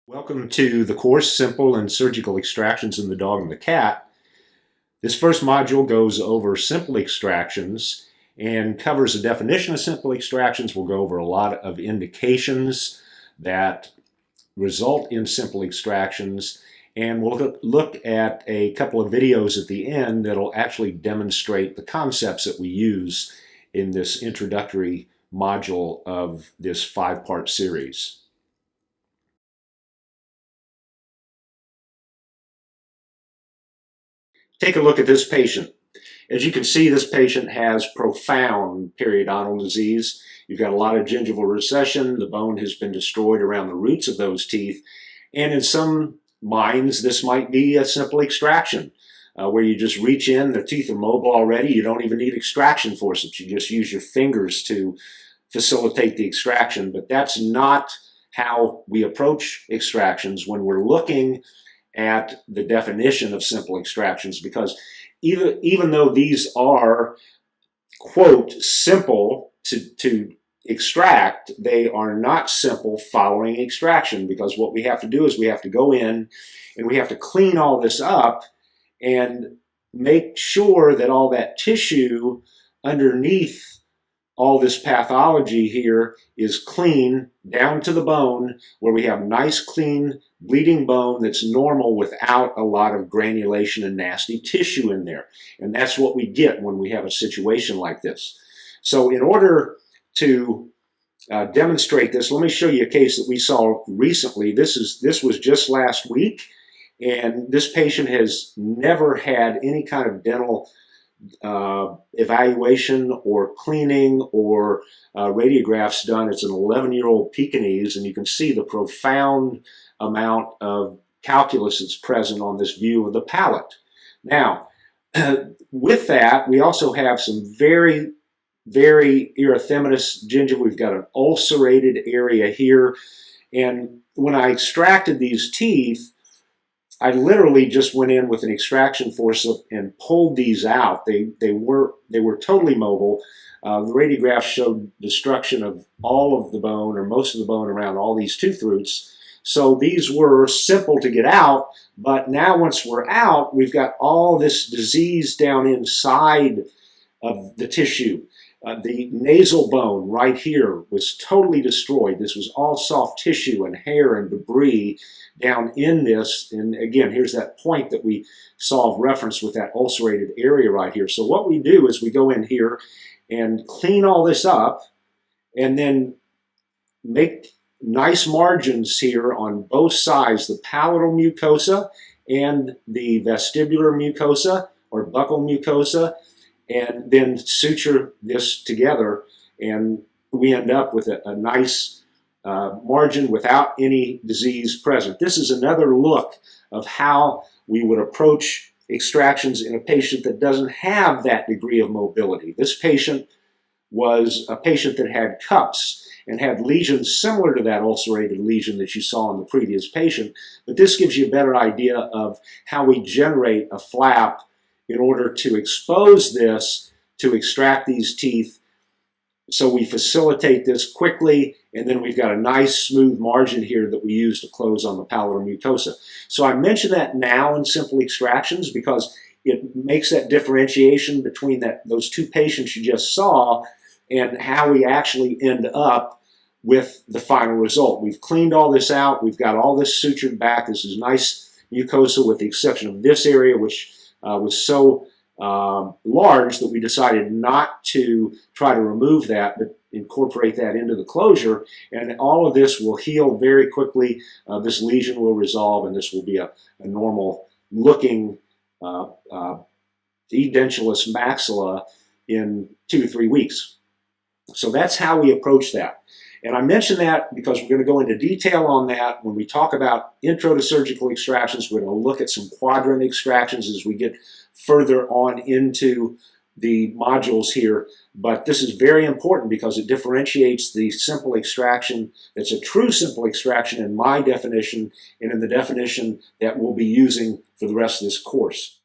Welcome to the course, Simple and Surgical Extractions in the Dog and the Cat. This first module goes over simple extractions and covers the definition of simple extractions. We'll go over a lot of indications that result in simple extractions, and we'll look at a couple of videos at the end that'll actually demonstrate the concepts that we use in this introductory module of this 5-part series. Take a look at this patient. As you can see, this patient has profound periodontal disease. You've got a lot of gingival recession. The bone has been destroyed around the roots of those teeth. And in some minds, this might be a simple extraction where you just reach in, the teeth are mobile already. You don't even need extraction forceps. You just use your fingers to facilitate the extraction. But that's not how we approach extractions when we're looking at the definition of simple extractions, because even though these are, quote, simple to extract, they are not simple following extraction, because what we have to do is we have to go in and we have to clean all this up and make sure that all that tissue underneath all this pathology here is clean down to the bone, where we have nice, clean, bleeding bone that's normal without a lot of granulation and nasty tissue in there. And that's what we get when we have a situation like this. So in order to demonstrate this, let me show you a case that we saw recently. This was just last week, and this patient has never had any kind of dental evaluation or cleaning or radiographs done. It's an 11-year-old Pekingese, and you can see the profound amount of calculus that's present on this view of the palate. Now, with that, we also have some very, very erythematous gingiva. We've got an ulcerated area here, and when I extracted these teeth, I literally just went in with an extraction forceps and pulled these out. They were totally mobile. The radiographs showed destruction of all of the bone, or most of the bone, around all these tooth roots. So these were simple to get out, but now once we're out, we've got all this disease down inside of the tissue. The nasal bone right here was totally destroyed. This was all soft tissue and hair and debris down in this. And again, here's that point that we saw reference with that ulcerated area right here. So what we do is we go in here and clean all this up and then make nice margins here on both sides, the palatal mucosa and the vestibular mucosa or buccal mucosa, and then suture this together, and we end up with a nice margin without any disease present. This is another look of how we would approach extractions in a patient that doesn't have that degree of mobility. This patient was a patient that had cups and had lesions similar to that ulcerated lesion that you saw in the previous patient, but this gives you a better idea of how we generate a flap in order to expose this to extract these teeth. So we facilitate this quickly, and then we've got a nice smooth margin here that we use to close on the palatal mucosa. So I mention that now in simple extractions because it makes that differentiation between those two patients you just saw and how we actually end up with the final result. We've cleaned all this out. We've got all this sutured back. This is nice mucosa with the exception of this area, which was so large that we decided not to try to remove that, but incorporate that into the closure. And all of this will heal very quickly. This lesion will resolve, and this will be a normal looking edentulous maxilla in 2 to 3 weeks. So that's how we approach that. And I mention that because we're going to go into detail on that when we talk about intro to surgical extractions. We're going to look at some quadrant extractions as we get further on into the modules here. But this is very important because it differentiates the simple extraction that's a true simple extraction in my definition and in the definition that we'll be using for the rest of this course.